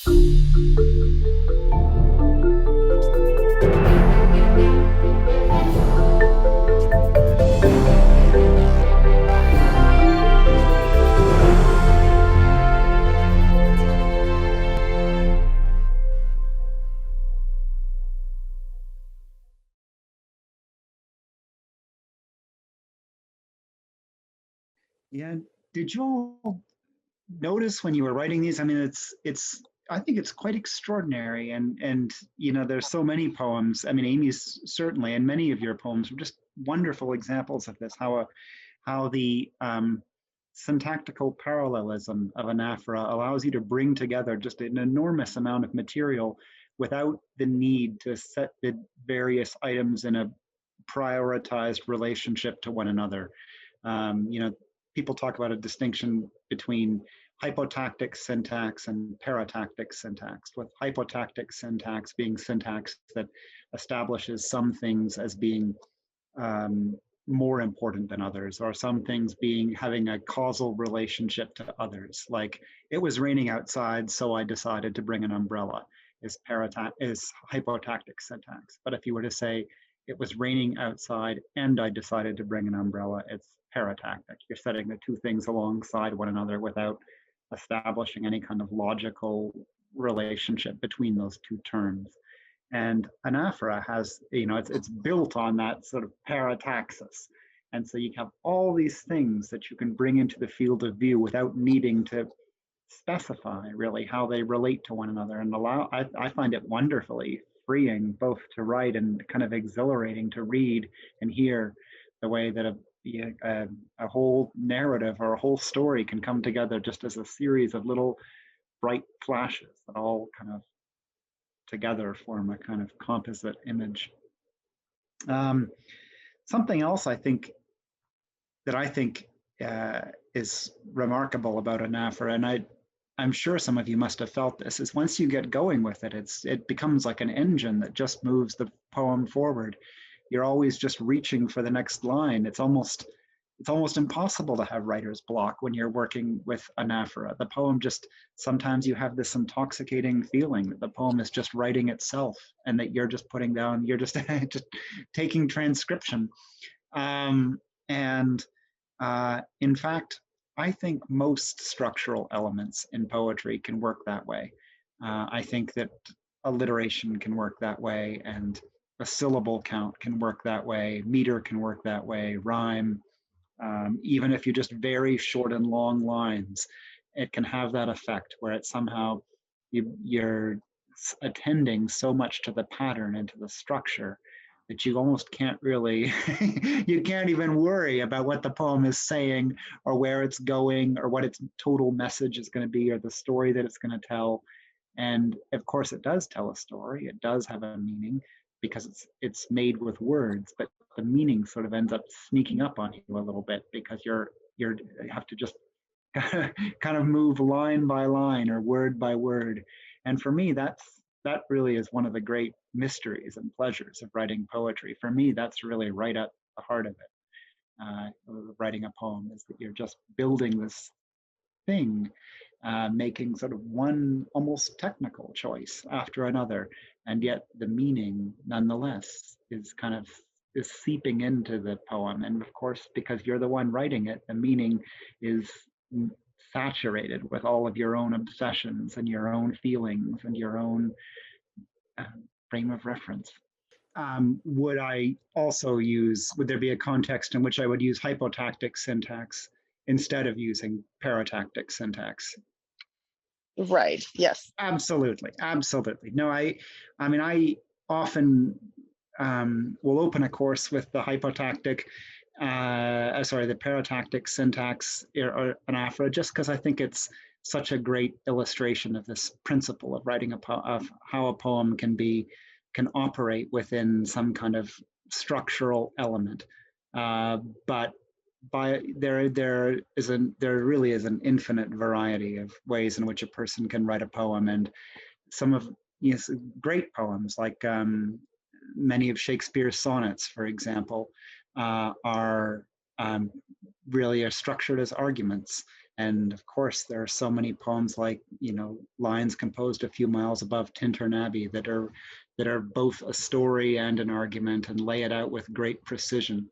Yeah. Did you all notice when you were writing these? I mean, I think it's quite extraordinary, and there's so many poems. I mean, Amy's certainly, and many of your poems are just wonderful examples of this. How the syntactical parallelism of anaphora allows you to bring together just an enormous amount of material without the need to set the various items in a prioritized relationship to one another. People talk about a distinction between hypotactic syntax and paratactic syntax, with hypotactic syntax being syntax that establishes some things as being more important than others, or some things having a causal relationship to others. Like, it was raining outside, so I decided to bring an umbrella, is hypotactic syntax. But if you were to say, it was raining outside and I decided to bring an umbrella, it's paratactic. You're setting the two things alongside one another without establishing any kind of logical relationship between those two terms. And anaphora has, it's built on that sort of parataxis. And so you have all these things that you can bring into the field of view without needing to specify really how they relate to one another. And I find it wonderfully freeing, both to write and kind of exhilarating to read and hear the way that a whole narrative or a whole story can come together just as a series of little bright flashes that all kind of together form a kind of composite image. Something else I think is remarkable about anaphora, and I'm sure some of you must have felt this, is once you get going with it, it becomes like an engine that just moves the poem forward. You're always just reaching for the next line. It's almost impossible to have writer's block when you're working with anaphora. The poem just, sometimes you have this intoxicating feeling that the poem is just writing itself, and that you're just putting down, you're just just taking transcription. In fact, I think most structural elements in poetry can work that way. I think that alliteration can work that way, and a syllable count can work that way, meter can work that way, rhyme. Even if you just very short and long lines, it can have that effect where it somehow, you're attending so much to the pattern and to the structure that you almost can't really, you can't even worry about what the poem is saying or where it's going or what its total message is going to be or the story that it's going to tell. And of course it does tell a story, it does have a meaning because it's made with words, but the meaning sort of ends up sneaking up on you a little bit because you have to just kind of move line by line or word by word. And for me, that really is one of the great mysteries and pleasures of writing poetry. For me, that's really right at the heart of it. Writing a poem is that you're just building this thing, making sort of one almost technical choice after another, and yet the meaning nonetheless is seeping into the poem. And of course, because you're the one writing it, the meaning is saturated with all of your own obsessions and your own feelings and your own frame of reference. Would there be a context in which I would use hypotactic syntax instead of using paratactic syntax? Right, yes. Absolutely. No, I mean, I often will open a course with the hypotactic, the paratactic syntax or anaphora, just because I think it's such a great illustration of this principle of writing of how a poem can operate within some kind of structural element. But there really is an infinite variety of ways in which a person can write a poem, and some of great poems like many of Shakespeare's sonnets, for example, really are structured as arguments. And of course, there are so many poems like, lines composed a few miles above Tintern Abbey that are both a story and an argument and lay it out with great precision.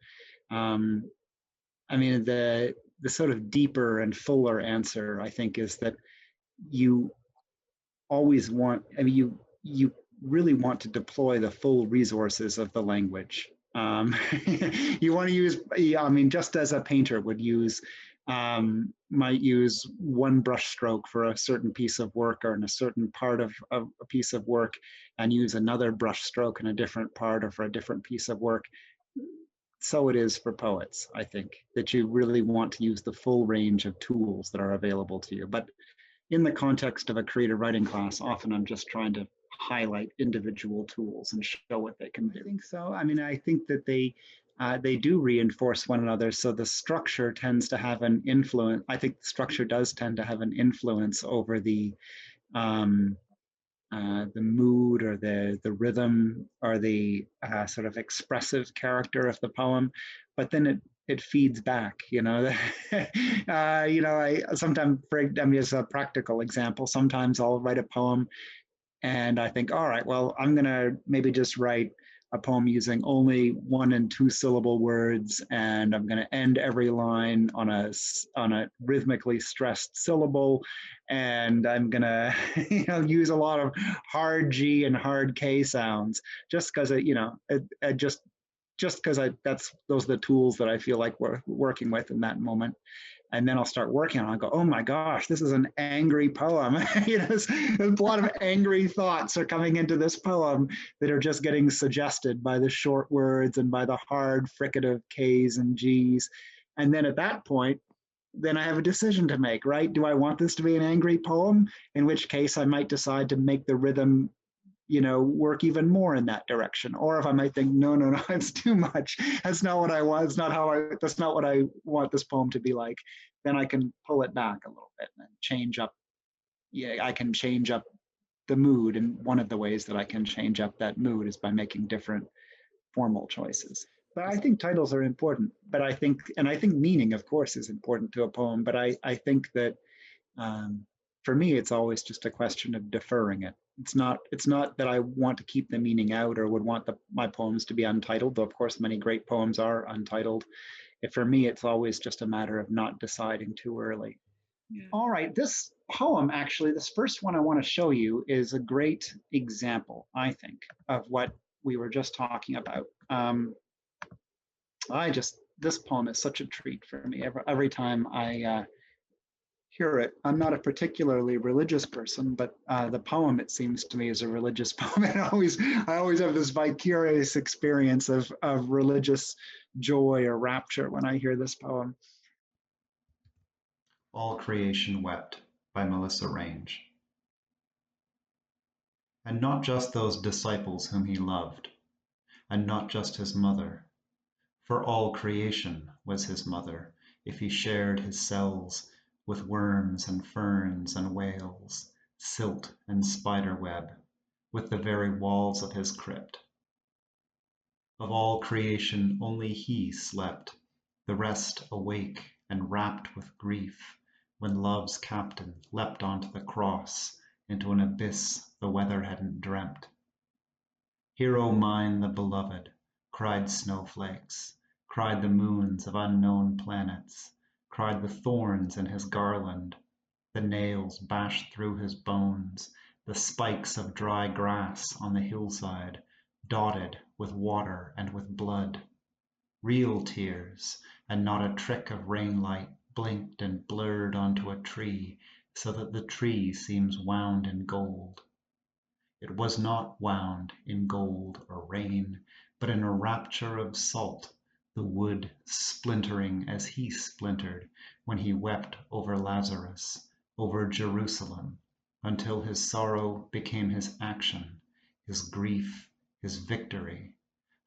Um, I mean, the sort of deeper and fuller answer, I think, is that you always want, I mean, you really want to deploy the full resources of the language. You want to use, I mean, just as a painter would use, might use one brush stroke for a certain piece of work or in a certain part of a piece of work, and use another brush stroke in a different part or for a different piece of work. So it is for poets, I think, that you really want to use the full range of tools that are available to you. But in the context of a creative writing class, often I'm just trying to highlight individual tools and show what they can do. I think so. I mean, I think that they do reinforce one another. So the structure tends to have an influence. I think the structure does tend to have an influence over um, the mood or the rhythm or the sort of expressive character of the poem, but then it feeds back. I sometimes, I mean, as a practical example, sometimes I'll write a poem and I think, all right, well, I'm going to maybe just write a poem using only 1 and 2 syllable words, and I'm going to end every line on a rhythmically stressed syllable, and I'm going to use a lot of hard G and hard K sounds just because it just because those are the tools that I feel like we're working with in that moment. And then I'll start working on it. I'll go, oh my gosh, this is an angry poem. There's a lot of angry thoughts are coming into this poem that are just getting suggested by the short words and by the hard fricative K's and G's. And then at that point, then I have a decision to make, right? Do I want this to be an angry poem? In which case I might decide to make the rhythm work even more in that direction. Or if I might think, no, it's too much. That's not what I want. It's not that's not what I want this poem to be like. Then I can pull it back a little bit and change up. Yeah, I can change up the mood. And one of the ways that I can change up that mood is by making different formal choices. But I think titles are important. But I think meaning, of course, is important to a poem. But I think that um, for me, it's always just a question of deferring it. It's not that I want to keep the meaning out or would want my poems to be untitled, though of course many great poems are untitled. For me, it's always just a matter of not deciding too early. Yeah. All right, this poem, actually, this first one I want to show you is a great example, I think, of what we were just talking about. This poem is such a treat for me. Every time I hear it. I'm not a particularly religious person, but the poem, it seems to me, is a religious poem. And I always have this vicarious experience of religious joy or rapture when I hear this poem. All Creation Wept by Melissa Range. And not just those disciples whom he loved, and not just his mother, for all creation was his mother, if he shared his cells with worms and ferns and whales, silt and spiderweb, with the very walls of his crypt. Of all creation only he slept, the rest awake and rapt with grief, when love's captain leapt onto the cross, into an abyss the weather hadn't dreamt. Hero mine the beloved, cried snowflakes, cried the moons of unknown planets, cried the thorns in his garland, the nails bashed through his bones, the spikes of dry grass on the hillside, dotted with water and with blood. Real tears, and not a trick of rainlight blinked and blurred onto a tree, so that the tree seems wound in gold. It was not wound in gold or rain, but in a rapture of salt, the wood splintering as he splintered when he wept over Lazarus, over Jerusalem, until his sorrow became his action, his grief his victory,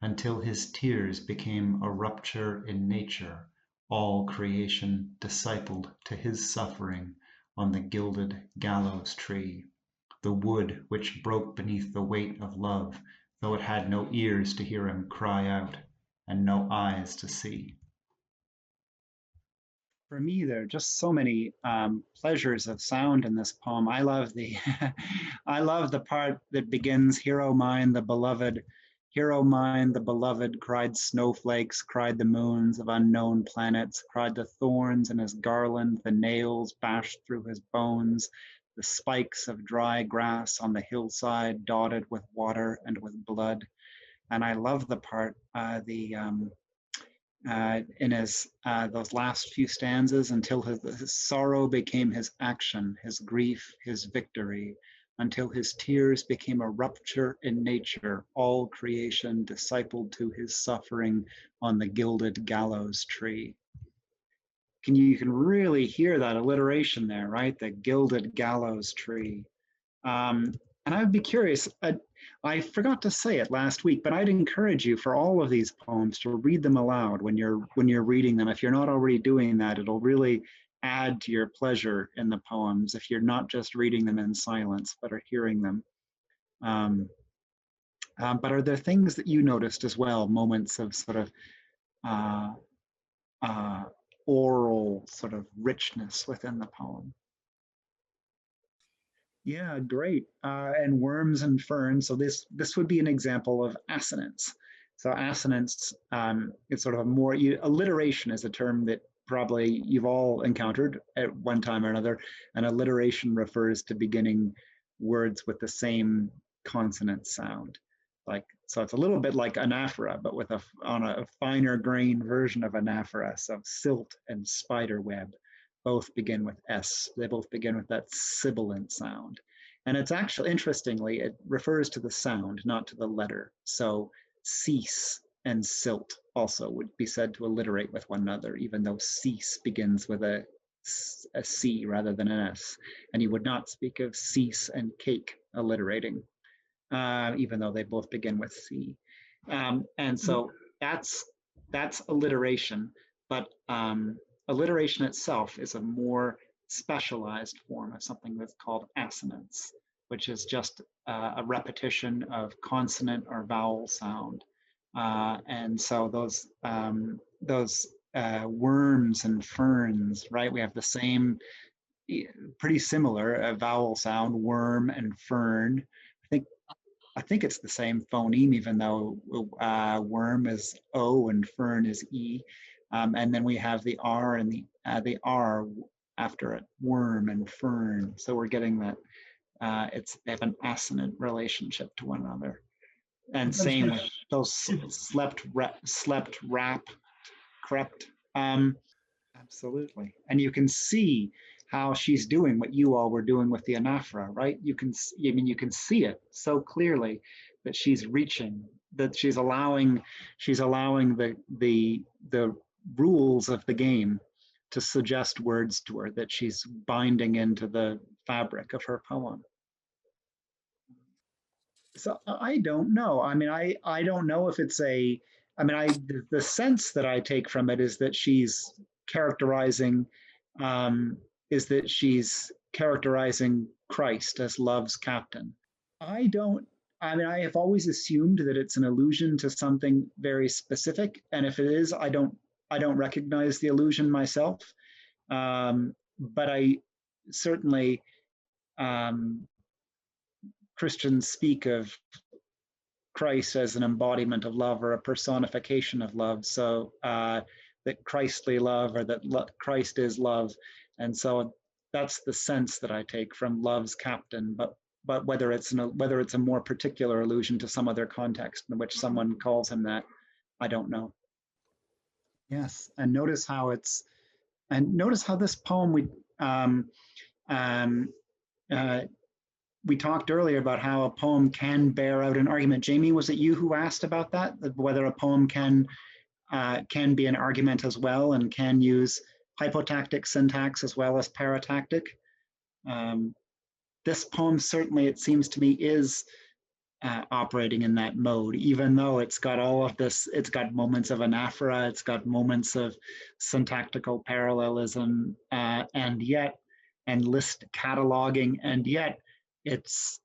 until his tears became a rupture in nature, all creation discipled to his suffering on the gilded gallows tree. The wood which broke beneath the weight of love, though it had no ears to hear him cry out, and no eyes to see. For me, there are just so many pleasures of sound in this poem. I love the, I love the part that begins, "Hero mine, the beloved, hero mine, the beloved, cried snowflakes, cried the moons of unknown planets, cried the thorns in his garland, the nails bashed through his bones, the spikes of dry grass on the hillside, dotted with water and with blood." And I love the part, in his those last few stanzas, until his sorrow became his action, his grief his victory, until his tears became a rupture in nature, all creation discipled to his suffering on the gilded gallows tree. You can really hear that alliteration there, right? The gilded gallows tree. Um, and I would be curious, I forgot to say it last week, but I'd encourage you for all of these poems to read them aloud when you're reading them. If you're not already doing that, it'll really add to your pleasure in the poems if you're not just reading them in silence, but are hearing them. But are there things that you noticed as well, moments of sort of uh, uh, oral sort of richness within the poem? Yeah, great. And worms and ferns. So this would be an example of assonance. So assonance is sort of a more alliteration is a term that probably you've all encountered at one time or another. And alliteration refers to beginning words with the same consonant sound. Like so, it's a little bit like anaphora, but with on a finer grain version of anaphora. So silt and spider web both begin with S. They both begin with that sibilant sound. And it's actually, interestingly, it refers to the sound, not to the letter. So cease and silt also would be said to alliterate with one another, even though cease begins with a C rather than an S. And you would not speak of cease and cake alliterating, even though they both begin with C. And so that's alliteration, but alliteration itself is a more specialized form of something that's called assonance, which is just a repetition of consonant or vowel sound. And so those worms and ferns, right? We have the same, pretty similar vowel sound, worm and fern. I think it's the same phoneme, even though worm is O and fern is E. And then we have the R and the R after it, worm and fern. So we're getting that they have an assonant relationship to one another. And same with those slept, rap, crept. Absolutely. And you can see how she's doing what you all were doing with the anaphora, right? You can see it so clearly that she's reaching, that she's allowing the rules of the game to suggest words to her that she's binding into the fabric of her poem. So I don't know. I mean, I don't know if it's the sense that I take from it is that she's characterizing, is that she's characterizing Christ as love's captain. I don't, I have always assumed that it's an allusion to something very specific. And if it is, I don't recognize the allusion myself. But I certainly, Christians speak of Christ as an embodiment of love or a personification of love. So that Christly love, or that Christ is love. And so that's the sense that I take from love's captain. But whether it's a more particular allusion to some other context in which someone calls him that, I don't know. Yes, and notice how this poem we talked earlier about how a poem can bear out an argument. Jamie, was it you who asked about that? Whether a poem can be an argument as well and can use hypotactic syntax as well as paratactic? This poem certainly, it seems to me, is operating in that mode, even though it's got all of this, it's got moments of anaphora, it's got moments of syntactical parallelism, and list cataloging, and yet it's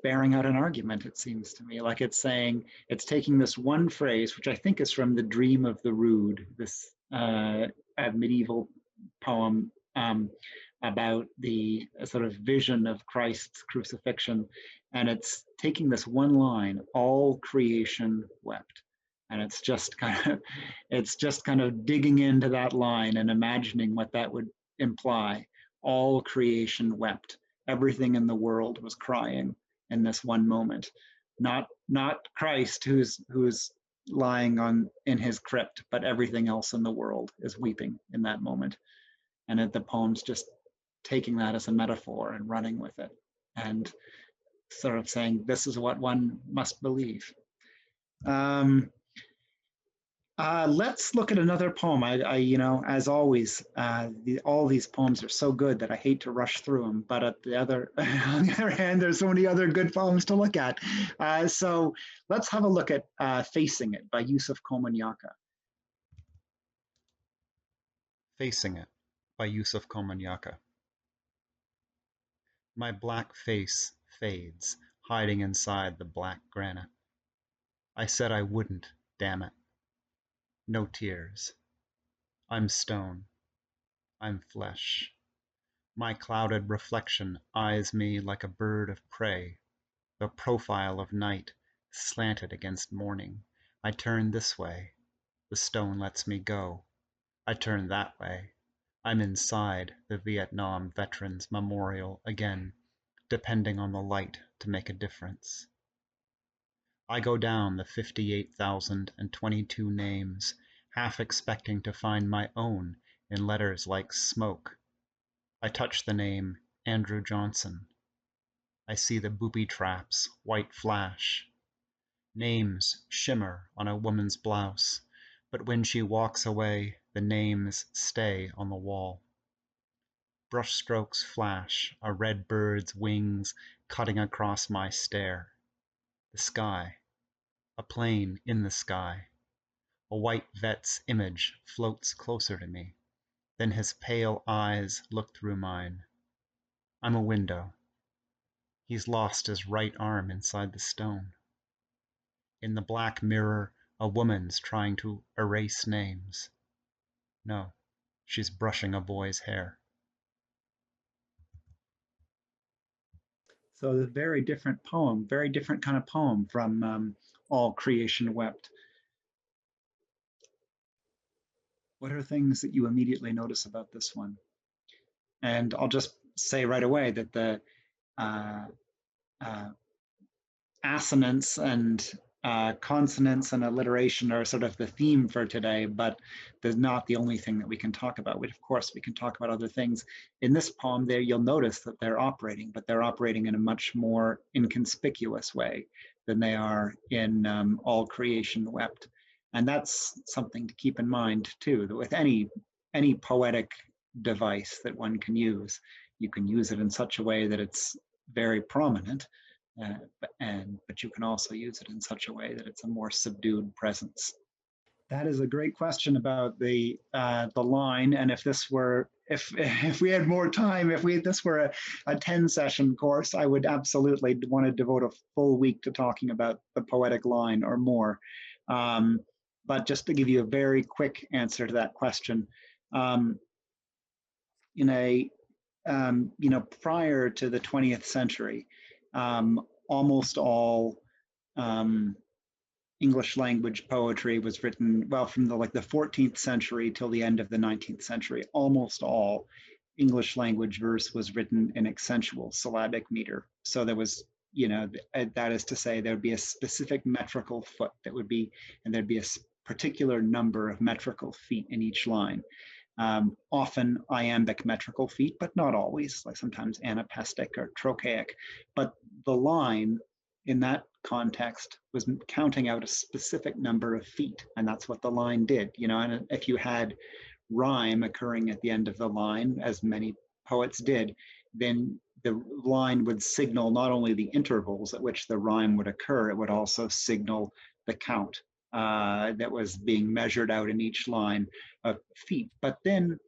bearing out an argument, it seems to me. Like it's saying, it's taking this one phrase, which I think is from The Dream of the Rood, this a medieval poem about the sort of vision of Christ's crucifixion. And it's taking this one line, all creation wept. And it's just kind of digging into that line and imagining what that would imply. All creation wept. Everything in the world was crying in this one moment. Not Christ who's lying in his crypt, but everything else in the world is weeping in that moment. And the poem's just taking that as a metaphor and running with it and sort of saying, this is what one must believe. Let's look at another poem. As always, all these poems are so good that I hate to rush through them. But on the other hand, there's so many other good poems to look at. So let's have a look at "Facing It" by Yusuf Komunyakaa. Facing It by Yusuf Komunyakaa. My black face fades, hiding inside the black granite. I said I wouldn't, damn it. No tears. I'm stone. I'm flesh. My clouded reflection eyes me like a bird of prey, the profile of night slanted against morning. I turn this way. The stone lets me go. I turn that way. I'm inside the Vietnam Veterans Memorial again, depending on the light to make a difference. I go down the 58,022 names, half expecting to find my own in letters like smoke. I touch the name Andrew Johnson. I see the booby traps, white flash. Names shimmer on a woman's blouse, but when she walks away, the names stay on the wall. Brushstrokes flash, a red bird's wings cutting across my stare. The sky, a plane in the sky. A white vet's image floats closer to me. Then his pale eyes look through mine. I'm a window. He's lost his right arm inside the stone. In the black mirror, a woman's trying to erase names. No, she's brushing a boy's hair. So a very different poem, very different kind of poem from All Creation Wept. What are things that you immediately notice about this one? And I'll just say right away that the uh, assonance and consonance and alliteration are sort of the theme for today, but they're not the only thing that we can talk about. Of course, we can talk about other things. In this poem there, you'll notice that they're operating, but they're operating in a much more inconspicuous way than they are in All Creation Wept. And that's something to keep in mind too, that with any poetic device that one can use, you can use it in such a way that it's very prominent, but you can also use it in such a way that it's a more subdued presence. That is a great question about the line, and if we had more time, if this were a 10-session course, I would absolutely want to devote a full week to talking about the poetic line or more. But just to give you a very quick answer to that question, prior to the 20th century, almost all English language poetry was written, well, from the 14th century till the end of the 19th century. Almost all English language verse was written in accentual syllabic meter. So there was, that is to say, there would be a specific metrical foot that would be, and there'd be a particular number of metrical feet in each line. Often iambic metrical feet, but not always, like sometimes anapestic or trochaic. But the line in that context was counting out a specific number of feet, and that's what the line did. And if you had rhyme occurring at the end of the line, as many poets did, then the line would signal not only the intervals at which the rhyme would occur, it would also signal the count that was being measured out in each line of feet. But then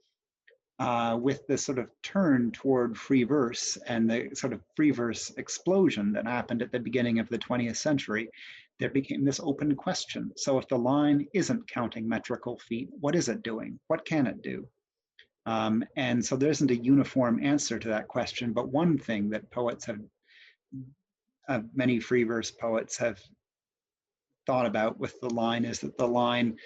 with the sort of turn toward free verse and the sort of free verse explosion that happened at the beginning of the 20th century, there became this open question. So if the line isn't counting metrical feet, what is it doing? What can it do? And so there isn't a uniform answer to that question, but one thing that poets have, many free verse poets have thought about with the line is that the line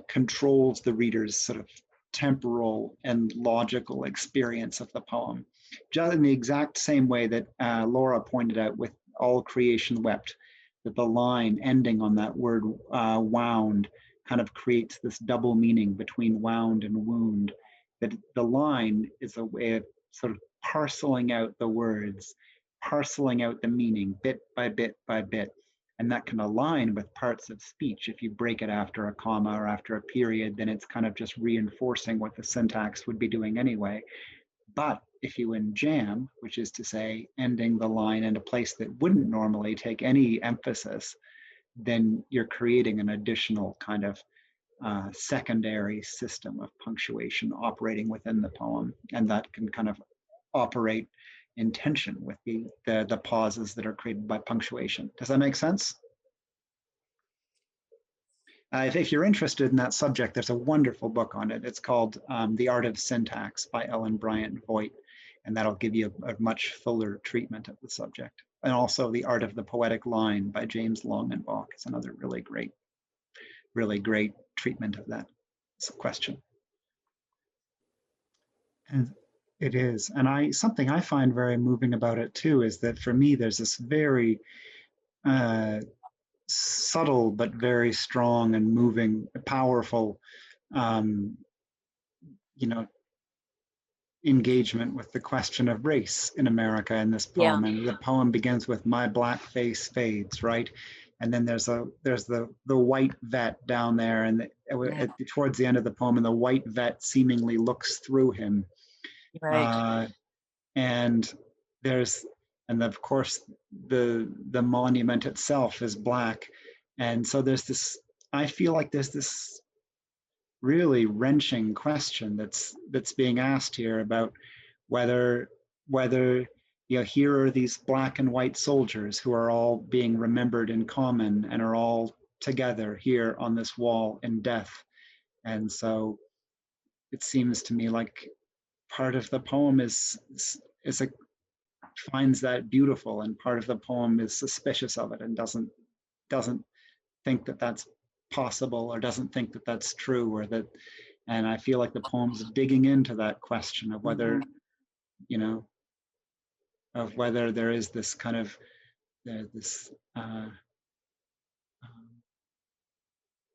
controls the reader's sort of temporal and logical experience of the poem. Just in the exact same way that Laura pointed out with all creation wept, that the line ending on that word wound kind of creates this double meaning between wound and wound, that the line is a way of sort of parceling out the words, parceling out the meaning bit by bit by bit. And that can align with parts of speech. If you break it after a comma or after a period, then it's kind of just reinforcing what the syntax would be doing anyway. But if you enjam, which is to say ending the line in a place that wouldn't normally take any emphasis, then you're creating an additional kind of secondary system of punctuation operating within the poem. And that can kind of operate in tension with the pauses that are created by punctuation. Does that make sense? If you're interested in that subject, there's a wonderful book on it. It's called The Art of Syntax by Ellen Bryant Voigt, and that'll give you a much fuller treatment of the subject. And also The Art of the Poetic Line by James Longenbach is another really great treatment of that question. And it is. And something I find very moving about it too is that for me, there's this very subtle but very strong and moving, powerful, engagement with the question of race in America in this poem. And the poem begins with "My black face fades," right? And then there's the white vet down there, and towards the end of the poem, and the white vet seemingly looks through him. Right. And of course the monument itself is black. And so I feel like there's this really wrenching question that's being asked here about whether here are these black and white soldiers who are all being remembered in common and are all together here on this wall in death. And so it seems to me like part of the poem finds that beautiful, and part of the poem is suspicious of it and doesn't think that that's possible, or doesn't think that that's true, and I feel like the poem's digging into that question of whether of whether there is this kind of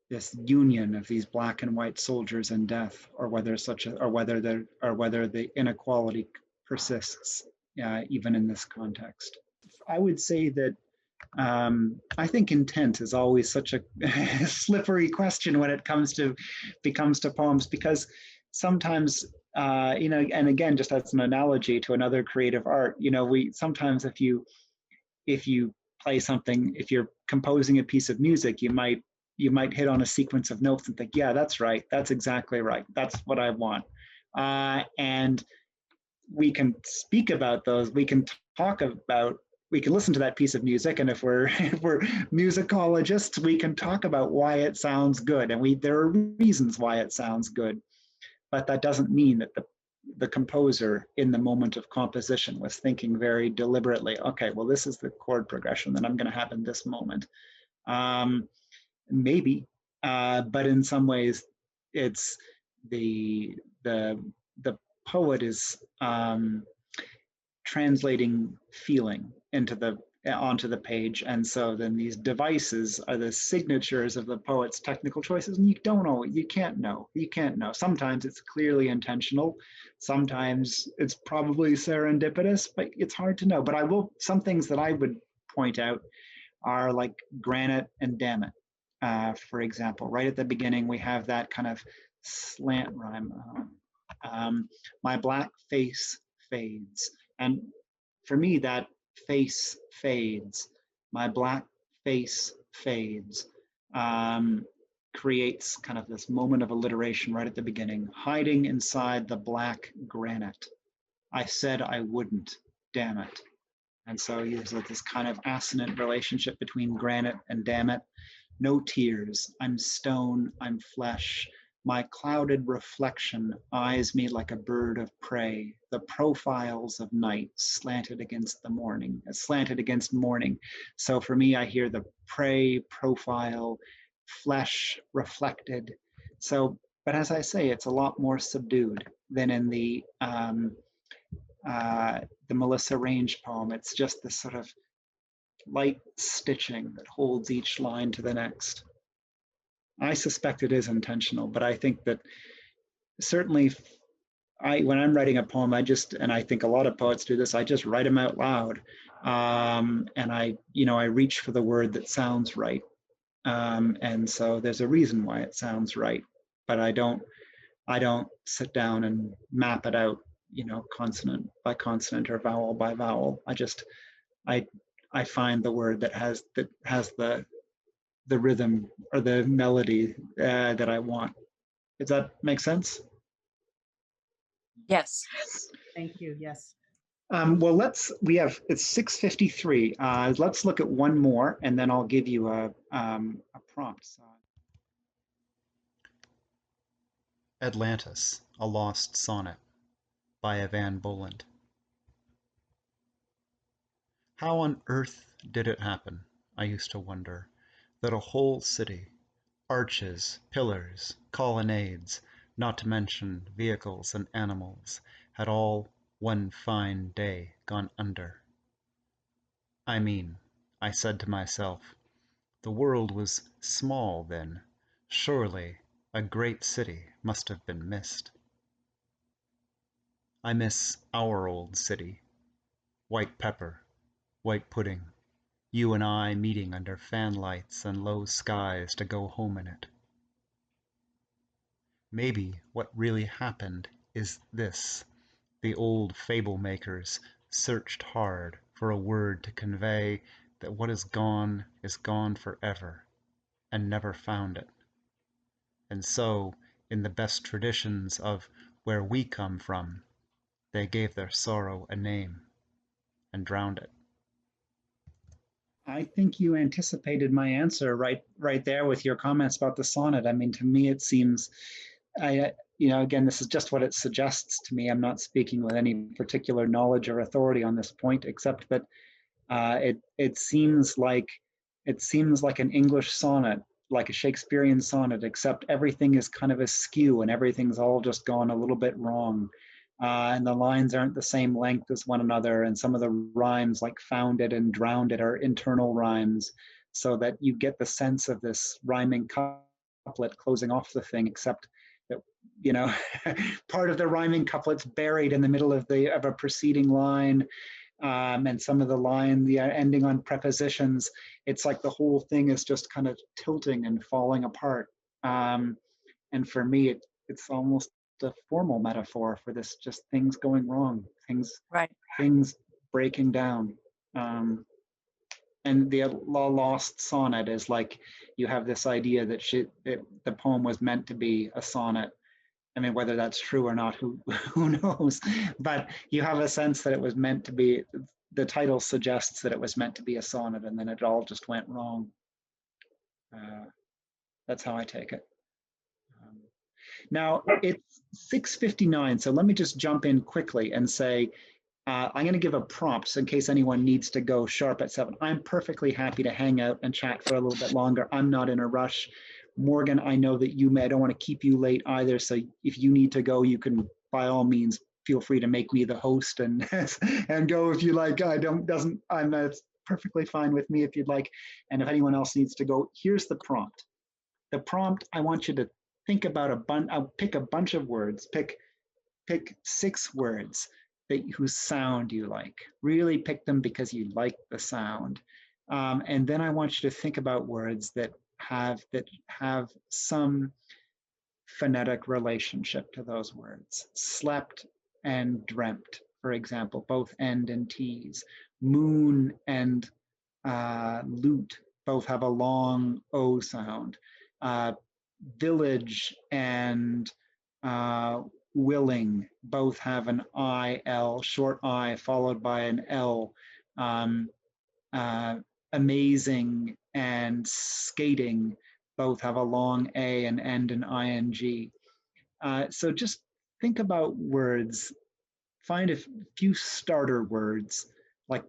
this union of these black and white soldiers in death, or whether the inequality persists even in this context. I would say that I think intent is always such a slippery question when it becomes to poems, because sometimes and again, just as an analogy to another creative art, we sometimes if you play something, if you're composing a piece of music, you might hit on a sequence of notes and think, yeah, that's right, that's exactly right, that's what I want, and we can speak about those, we can listen to that piece of music, and if we're musicologists, we can talk about why it sounds good, and there are reasons why it sounds good, but that doesn't mean that the composer in the moment of composition was thinking very deliberately, okay, well, this is the chord progression that I'm going to have in this moment. Maybe, but in some ways, it's the poet is translating feeling onto the page, and so then these devices are the signatures of the poet's technical choices, and you can't know. Sometimes it's clearly intentional, sometimes it's probably serendipitous, but it's hard to know. But some things that I would point out are like granite and damn it. For example, right at the beginning, we have that kind of slant rhyme. My black face fades. And for me, that face fades, my black face fades, creates kind of this moment of alliteration right at the beginning, hiding inside the black granite. I said I wouldn't, damn it. And so there's this kind of assonant relationship between granite and damn it. No tears, I'm stone, I'm flesh. My clouded reflection eyes me like a bird of prey. The profiles of night slanted against the morning, slanted against morning. So for me, I hear the prey, profile, flesh reflected. So, but as I say, it's a lot more subdued than in the Melissa Range poem. It's just this sort of light stitching that holds each line to the next. I suspect it is intentional, but I think that certainly when I'm writing a poem, and I think a lot of poets do this, I just write them out loud. And I reach for the word that sounds right. And so there's a reason why it sounds right, but I don't sit down and map it out, consonant by consonant or vowel by vowel. I find the word that has the rhythm or the melody that I want. Does that make sense? Yes. Thank you. Yes. Well, it's 6:53. Let's look at one more, and then I'll give you a prompt. Atlantis, a Lost Sonnet by Evan Boland. How on earth did it happen, I used to wonder, that a whole city, arches, pillars, colonnades, not to mention vehicles and animals, had all one fine day gone under? I mean, I said to myself, the world was small then. Surely a great city must have been missed. I miss our old city. White pepper, white pudding, you and I meeting under fanlights and low skies to go home in it. Maybe what really happened is this. The old fable makers searched hard for a word to convey that what is gone forever, and never found it. And so, in the best traditions of where we come from, they gave their sorrow a name and drowned it. I think you anticipated my answer right there with your comments about the sonnet. I mean, to me, it seems, again, this is just what it suggests to me. I'm not speaking with any particular knowledge or authority on this point, except that it seems like an English sonnet, like a Shakespearean sonnet, except everything is kind of askew and everything's all just gone a little bit wrong. And the lines aren't the same length as one another, and some of the rhymes, like found it and drowned it, are internal rhymes, so that you get the sense of this rhyming couplet closing off the thing, except that part of the rhyming couplet's buried in the middle of a preceding line. And some of the line, the ending on prepositions, it's like the whole thing is just kind of tilting and falling apart. And for me, it's almost a formal metaphor for this, just things going wrong, things breaking down. And the lost sonnet is like, you have this idea that the poem was meant to be a sonnet. I mean, whether that's true or not, who knows? But you have a sense that it was meant to be. The title suggests that it was meant to be a sonnet, and then it all just went wrong. That's how I take it. Now it's 6:59, so let me just jump in quickly and say, I'm going to give a prompt in case anyone needs to go sharp at 7. I'm perfectly happy to hang out and chat for a little bit longer. I'm not in a rush. Morgan, I know that I don't want to keep you late either. So if you need to go, you can, by all means, feel free to make me the host and and go if you like. It's perfectly fine with me if you'd like. And if anyone else needs to go, here's the prompt. The prompt, I want you to think about I'll pick a bunch of words, pick 6 words whose sound you like. Really pick them because you like the sound. And then I want you to think about words that have some phonetic relationship to those words. Slept and dreamt, for example, both end and t's. Moon and lute both have a long O sound. Village and willing both have an IL, short I followed by an L. Um, Amazing and skating both have a long A and end in ing. So just think about words, find a few starter words, like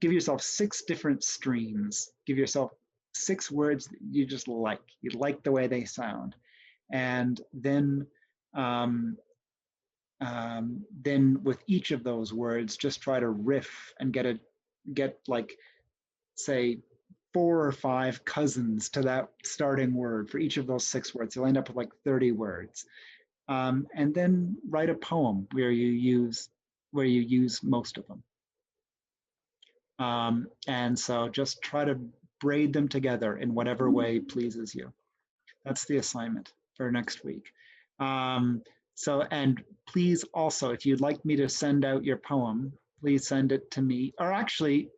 give yourself 6 different streams, give yourself 6 words that you just like, you like the way they sound. And then with each of those words, just try to riff and get like, say, 4 or 5 cousins to that starting word for each of those 6 words. You'll end up with like 30 words. And then write a poem where you use most of them. And so just try to braid them together in whatever way pleases you. That's the assignment for next week. And please also, if you'd like me to send out your poem, please send it to me. Or actually,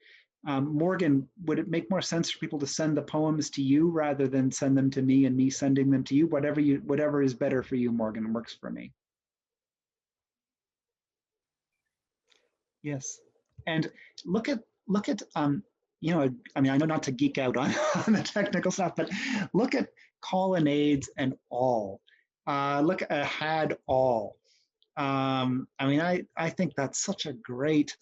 Morgan, would it make more sense for people to send the poems to you rather than send them to me and me sending them to you? Whatever is better for you, Morgan, works for me. Yes, and look at you know, I mean, I know not to geek out on, on the technical stuff, but look at colonnades and all. Look at had all. I mean, I think that's such a great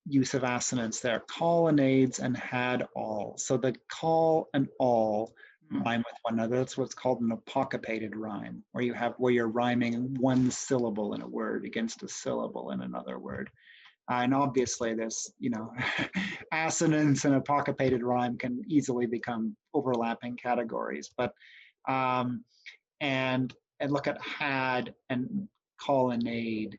use of assonance there. Colonnades and had all. So the call and all rhyme with one another. That's what's called an apocopated rhyme, where you're rhyming one syllable in a word against a syllable in another word. And obviously there's, you know, assonance and apocopated rhyme can easily become overlapping categories, but and look at had and colonnade.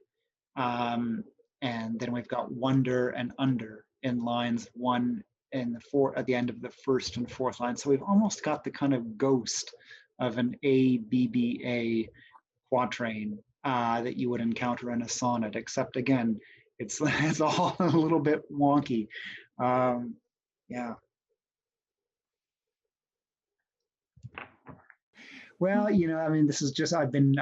And then we've got wonder and under in lines 1 and 4 at the end of the first and fourth line. So we've almost got the kind of ghost of an ABBA quatrain that you would encounter in a sonnet, except again, it's all a little bit wonky. Yeah. Well, you know, I mean, this is just I've been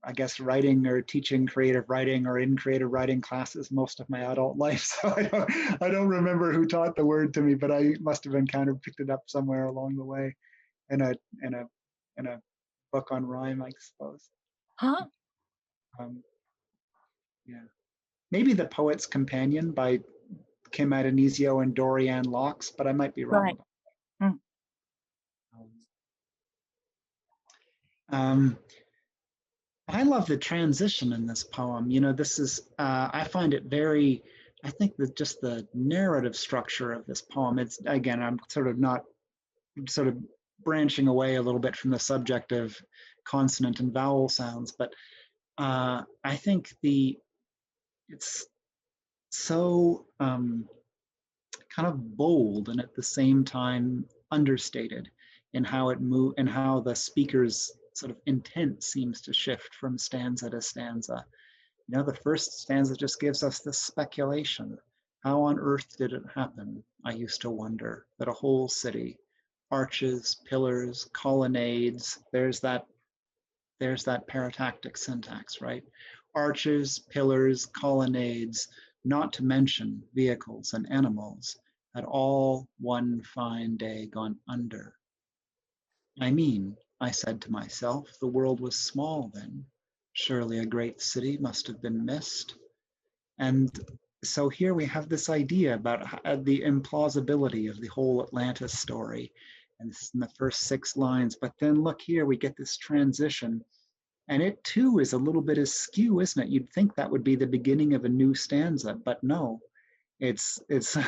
I guess writing or teaching creative writing or in creative writing classes most of my adult life. So I don't remember who taught the word to me, but I must have picked it up somewhere along the way in a book on rhyme, I suppose. Huh? Yeah. Maybe The Poet's Companion by Kim Adonisio and Dorianne Locks, but I might be wrong. Right. I love the transition in this poem. You know, this is, I find it very, I think that just the narrative structure of this poem, it's, again, I'm sort of branching away a little bit from the subject of consonant and vowel sounds, but I think it's so kind of bold and at the same time understated in how it move and how the speaker's sort of intent seems to shift from stanza to stanza. You know, the first stanza just gives us this speculation. How on earth did it happen? I used to wonder that a whole city, arches, pillars, colonnades, there's that paratactic syntax, right? Arches, pillars, colonnades, not to mention vehicles and animals, had all one fine day gone under. I mean, I said to myself, the world was small then. Surely a great city must have been missed. And so here we have this idea about the implausibility of the whole Atlantis story. And this is in the first 6 lines. But then look here, we get this transition. And it too is a little bit askew, isn't it? You'd think that would be the beginning of a new stanza, but no. It's it's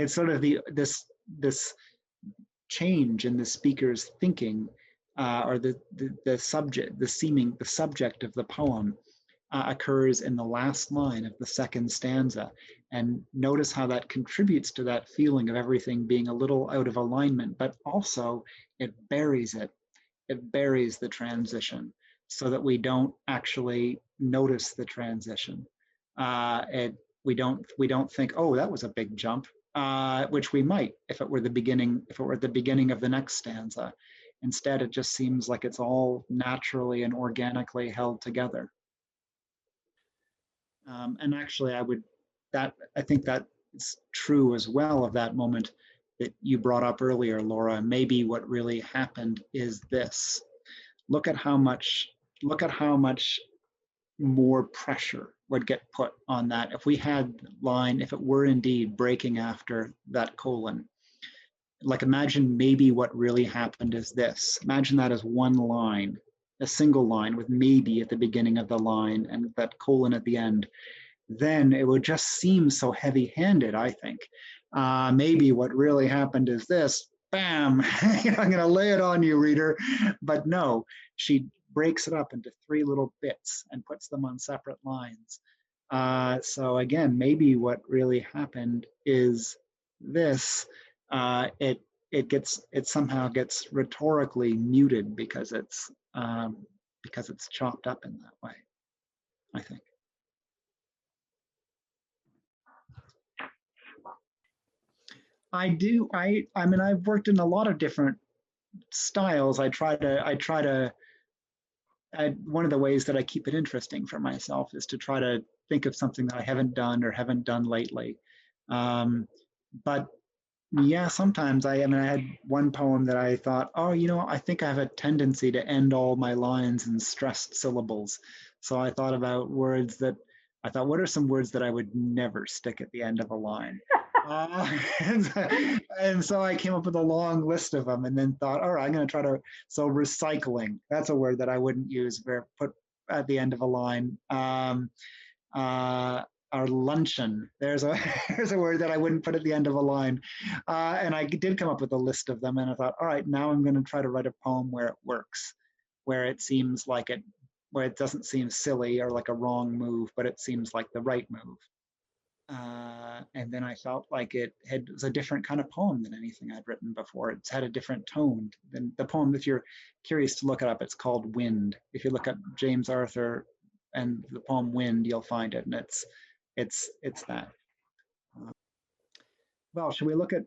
sort of this change in the speaker's thinking, or the subject of the poem occurs in the last line of the second stanza. And notice how that contributes to that feeling of everything being a little out of alignment, but also it buries the transition so that we don't actually notice the transition. We don't think, oh, that was a big jump, which we might if it were at the beginning of the next stanza. Instead, it just seems like it's all naturally and organically held together. And actually, I think that is true as well of that moment that you brought up earlier, Laura. Maybe what really happened is this. Look at how much, look at how much more pressure would get put on that if we had line, if it were indeed breaking after that colon. Like imagine maybe what really happened is this. Imagine that as one line, a single line with maybe at the beginning of the line and that colon at the end. Then it would just seem so heavy handed, I think. Maybe what really happened is this, bam, I'm going to lay it on you, reader. But no, she breaks it up into three little bits and puts them on separate lines. So again, maybe what really happened is this. It somehow gets rhetorically muted because it's chopped up in that way, I think. I do. I mean, I've worked in a lot of different styles. One of the ways that I keep it interesting for myself is to try to think of something that I haven't done or haven't done lately. But yeah, sometimes I mean, I had one poem that I thought, oh, I think I have a tendency to end all my lines in stressed syllables. So I thought about what are some words that I would never stick at the end of a line? Uh, and so I came up with a long list of them and then thought, all right, I'm going to try to, so recycling, that's a word that I wouldn't use, put at the end of a line. Uh, our luncheon. There's a there's a word that I wouldn't put at the end of a line, and I did come up with a list of them. And I thought, all right, now I'm going to try to write a poem where it works, where it seems like it, where it doesn't seem silly or like a wrong move, but it seems like the right move. And then I felt like it was a different kind of poem than anything I'd written before. It's had a different tone than the poem. If you're curious to look it up, it's called Wind. If you look up James Arthur and the poem Wind, you'll find it, and it's that. Well, should we look at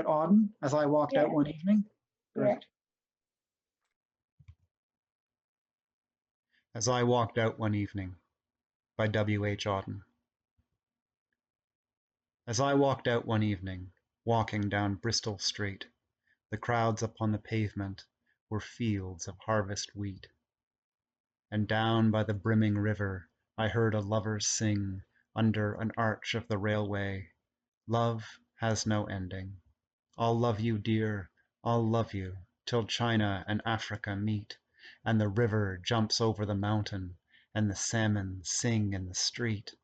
Auden as I walked out one evening? Great. As I Walked Out One Evening by W.H. Auden. As I walked out one evening, walking down Bristol Street, the crowds upon the pavement were fields of harvest wheat. And down by the brimming river I heard a lover sing under an arch of the railway, "Love has no ending. I'll love you, dear, I'll love you, till China and Africa meet, and the river jumps over the mountain, and the salmon sing in the street.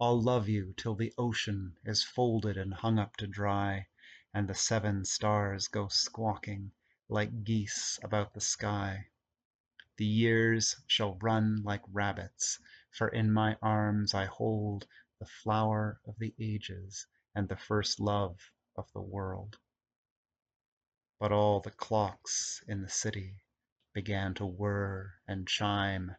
I'll love you till the ocean is folded and hung up to dry, and the 7 stars go squawking like geese about the sky. The years shall run like rabbits, for in my arms I hold the flower of the ages and the first love of the world." But all the clocks in the city began to whir and chime.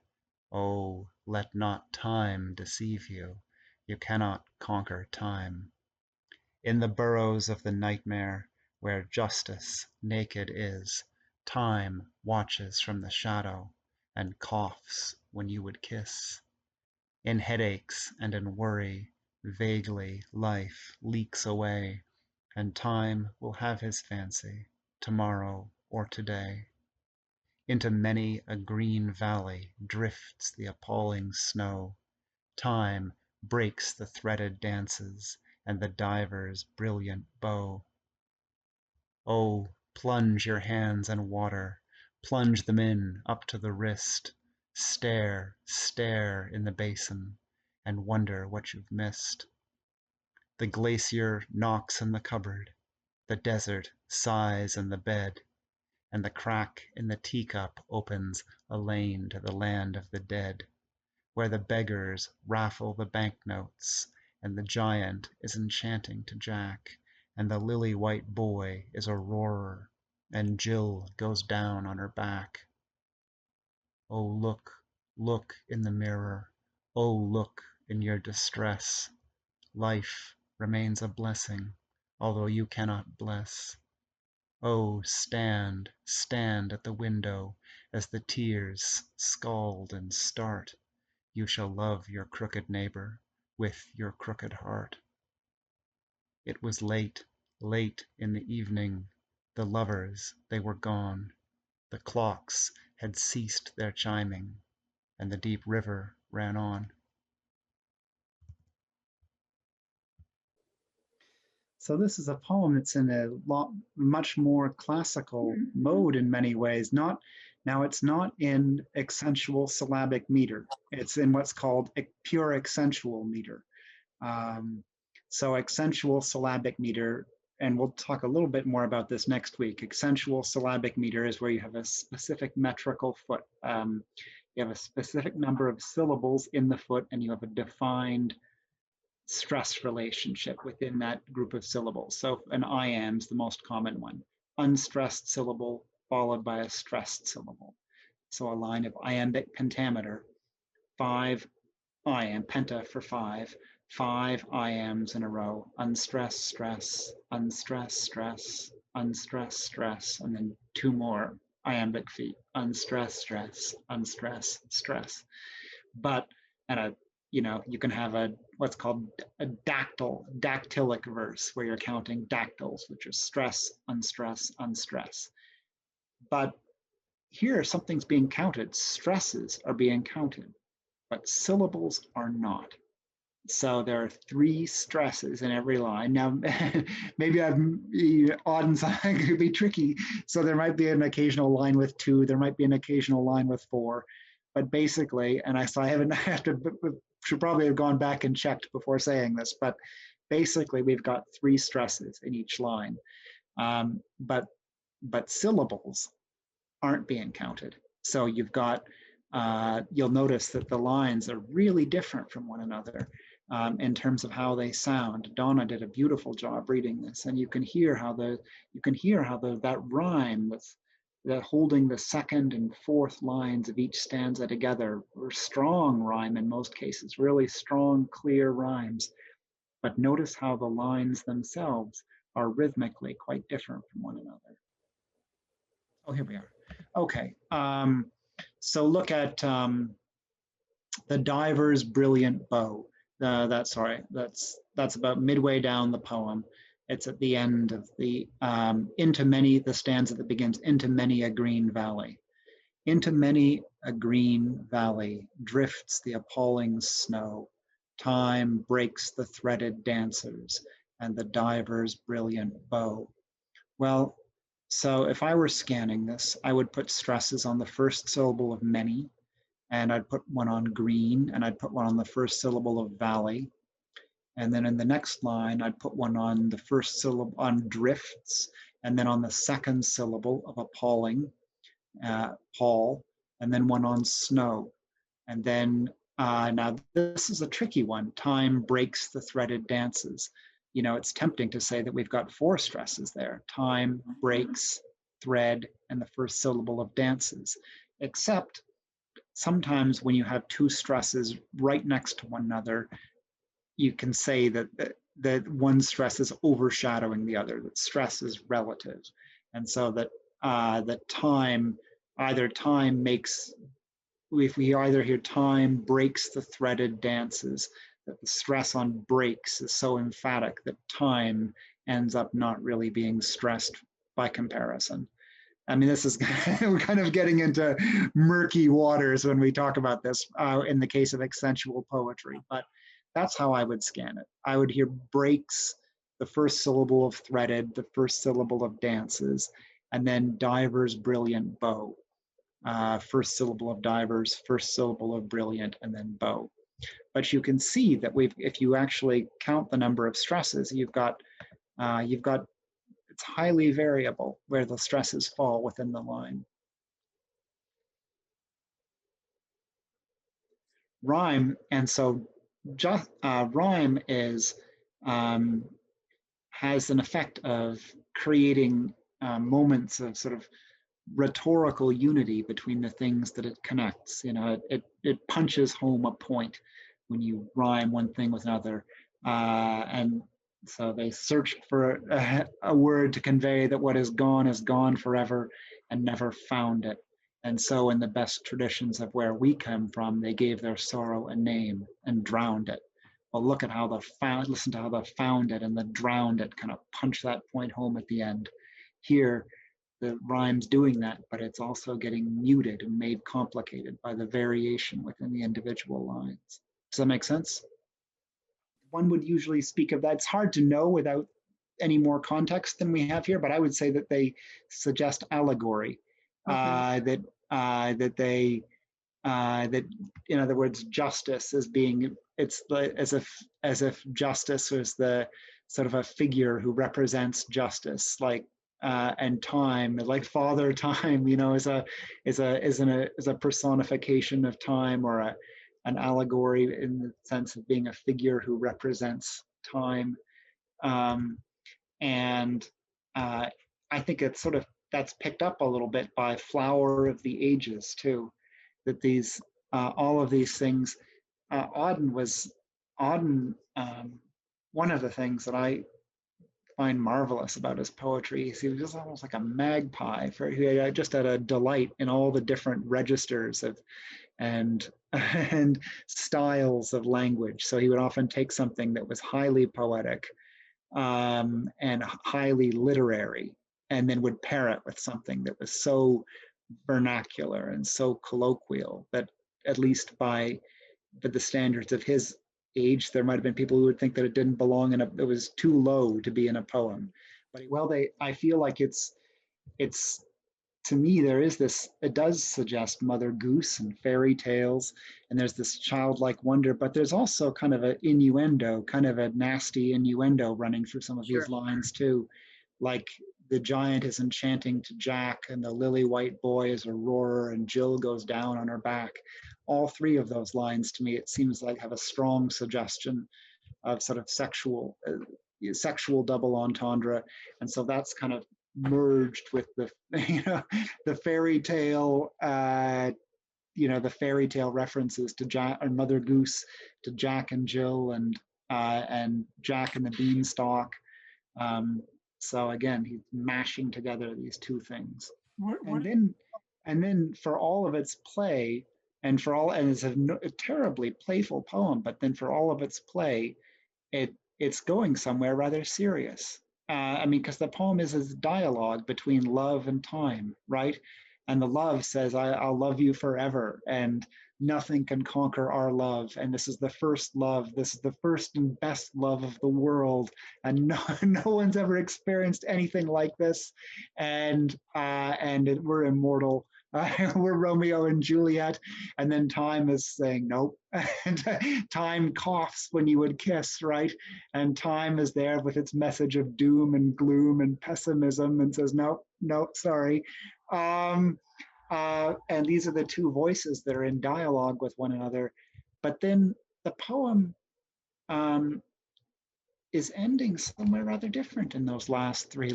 Oh, let not time deceive you. You cannot conquer time. In the burrows of the nightmare, where justice naked is, time watches from the shadow and coughs when you would kiss. In headaches and in worry, vaguely life leaks away, and time will have his fancy, tomorrow or today. Into many a green valley drifts the appalling snow. Time breaks the threaded dances and the diver's brilliant bow. Oh, plunge your hands in water, plunge them in up to the wrist. Stare, stare in the basin, and wonder what you've missed. The glacier knocks in the cupboard, the desert sighs in the bed, and the crack in the teacup opens a lane to the land of the dead, where the beggars raffle the banknotes, and the giant is enchanting to Jack, and the lily-white boy is a roarer, and Jill goes down on her back. Oh, look, look in the mirror, oh, look in your distress. Life remains a blessing, although you cannot bless. Oh, stand, stand at the window as the tears scald and start, You shall love your crooked neighbor with your crooked heart. It was late, late in the evening. The lovers, they were gone. The clocks had ceased their chiming, and the deep river ran on. So this is a poem that's in a much more classical mode in many ways. Now it's not in accentual syllabic meter. It's in what's called pure accentual meter. Um, so accentual syllabic meter, and we'll talk a little bit more about this next week. Accentual syllabic meter is where you have a specific metrical foot. You have a specific number of syllables in the foot, and you have a defined stress relationship within that group of syllables. So an iamb is the most common one. Unstressed syllable followed by a stressed syllable. So a line of iambic pentameter, 5 iamb, penta for 5, 5 iambs in a row, unstressed, stress, unstressed, stress, unstressed, stress, and then 2 more iambic feet, unstressed, stress, unstressed, stress. But and you can have what's called a dactylic verse where you're counting dactyls, which is stress, unstress, unstress. But here something's being counted. Stresses are being counted, but syllables are not. So there are 3 stresses in every line. Now, maybe I'm odd and side could be tricky. So there might be an occasional line with 2. There might be an occasional line with 4. But basically, and I should probably have gone back and checked before saying this, but basically we've got 3 stresses in each line. But syllables aren't being counted. So you've got, you'll notice that the lines are really different from one another in terms of how they sound. Donna did a beautiful job reading this, and you can hear how that rhyme with the holding the second and fourth lines of each stanza together, or strong rhyme in most cases, really strong, clear rhymes. But notice how the lines themselves are rhythmically quite different from one another. Oh, here we are. Okay, so look at the diver's brilliant bow. That's about midway down the poem. It's at the end of the the stanza that begins, into many a green valley. Into many a green valley drifts the appalling snow. Time breaks the threaded dancers and the diver's brilliant bow. Well, so if I were scanning this, I would put stresses on the first syllable of many, and I'd put one on green, and I'd put one on the first syllable of valley. And then in the next line, I'd put one on the first syllable on drifts, and then on the second syllable of appalling, pall, and then one on snow. And then now this is a tricky one. Time breaks the threaded dances. It's tempting to say that we've got 4 stresses there. Time, breaks, thread, and the first syllable of dances. Except sometimes when you have 2 stresses right next to one another, you can say that one stress is overshadowing the other, that stress is relative. And so that time makes, if we either hear time breaks the threaded dances, that the stress on breaks is so emphatic that time ends up not really being stressed by comparison. I mean, this is we're kind of getting into murky waters when we talk about this in the case of accentual poetry, but that's how I would scan it. I would hear breaks, the first syllable of threaded, the first syllable of dances, and then diver's brilliant bow. First syllable of divers, first syllable of brilliant, and then bow. But you can see that if you actually count the number of stresses, you've got it's highly variable where the stresses fall within the line. Rhyme, and so rhyme is has an effect of creating moments of sort of rhetorical unity between the things that it connects. It punches home a point when you rhyme one thing with another, and so they searched for a word to convey that what is gone forever and never found it. And so in the best traditions of where we come from, they gave their sorrow a name and drowned it. Well, look at how listen to how the found it and the drowned it kind of punch that point home at the end. Here, the rhyme's doing that, but it's also getting muted and made complicated by the variation within the individual lines. Does that make sense? One would usually speak of that. It's hard to know without any more context than we have here, but I would say that they suggest allegory. That in other words, justice as being, it's as if justice was the sort of a figure who represents justice, like and time, like Father Time, is a personification of time, or an allegory in the sense of being a figure who represents time. And I think it's sort of, that's picked up a little bit by Flower of the Ages too, that these all of these things. Auden, one of the things that I find marvelous about his poetry is he was almost like a magpie. He just had a delight in all the different registers of and styles of language. So he would often take something that was highly poetic and highly literary, and then would pair it with something that was so vernacular and so colloquial that, at least by the standards of his age, there might have been people who would think that it didn't belong in it was too low to be in a poem. But I feel like it's to me, there is this, it does suggest Mother Goose and fairy tales, and there's this childlike wonder, but there's also kind of an innuendo, kind of a nasty innuendo running through some of these lines too. Like the giant is enchanting to Jack, and the lily white boy is a roarer, and Jill goes down on her back. All three of those lines, to me, it seems like have a strong suggestion of sort of sexual double entendre. And so that's kind of merged with the the fairy tale the fairy tale references to Jack or Mother Goose, to Jack and Jill, and Jack and the Beanstalk. So again, he's mashing together these two things. And then for all of its play, and it's a terribly playful poem, but then for all of its play, it's going somewhere rather serious. Because the poem is a dialogue between love and time, right? And the love says, I'll love you forever, and nothing can conquer our love. And this is the first love. This is the first and best love of the world. And no one's ever experienced anything like this. And we're immortal. We're Romeo and Juliet. And then time is saying, nope. And time coughs when you would kiss, right? And time is there with its message of doom and gloom and pessimism and says, nope, sorry. And these are the two voices that are in dialogue with one another. But then the poem is ending somewhere rather different in those last three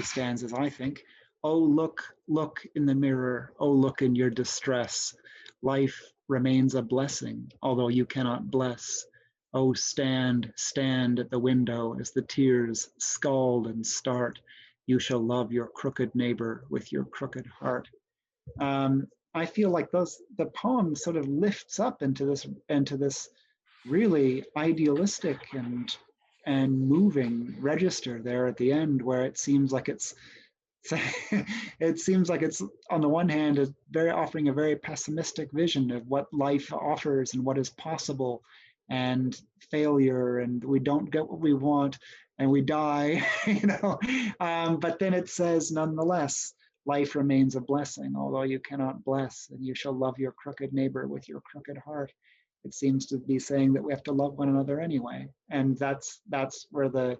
stanzas, I think. Oh, look in the mirror. Oh, look in your distress. Life remains a blessing, although you cannot bless. Oh, stand at the window as the tears scald and start. You shall love your crooked neighbor with your crooked heart. I feel like the poem sort of lifts up into this really idealistic and moving register there at the end, where it seems like it's on the one hand is offering a very pessimistic vision of what life offers and what is possible, and failure, and we don't get what we want and we die, but then it says, nonetheless, life remains a blessing, although you cannot bless, and you shall love your crooked neighbor with your crooked heart. It seems to be saying that we have to love one another anyway, and that's where the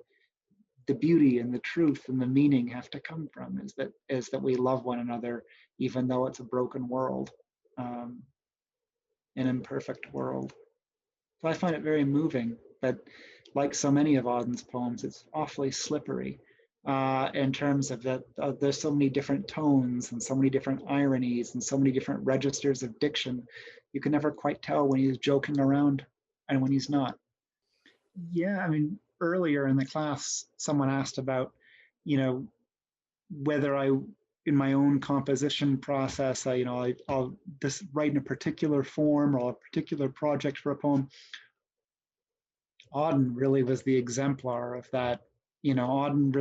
beauty and the truth and the meaning have to come from, is that we love one another even though it's a broken world, an imperfect world. So I find it very moving, but like so many of Auden's poems, it's awfully slippery in terms of that there's so many different tones and so many different ironies and so many different registers of diction. You can never quite tell when he's joking around and when he's not. Yeah, earlier in the class, someone asked about, whether in my own composition process, I'll just write in a particular form or a particular project for a poem. Auden really was the exemplar of that. Auden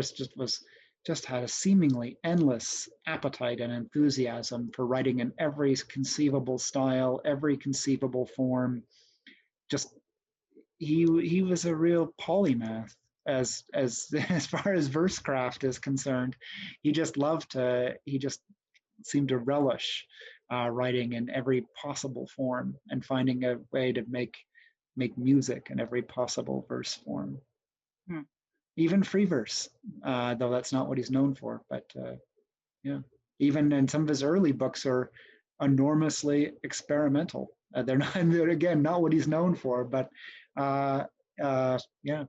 just had a seemingly endless appetite and enthusiasm for writing in every conceivable style, every conceivable form. Just he was a real polymath as far as verse craft is concerned. He just seemed to relish writing in every possible form and finding a way to make music in every possible verse form. Even free verse, though that's not what he's known for. But yeah, even in some of his early books are enormously experimental. They're not, again, not what he's known for, but yeah,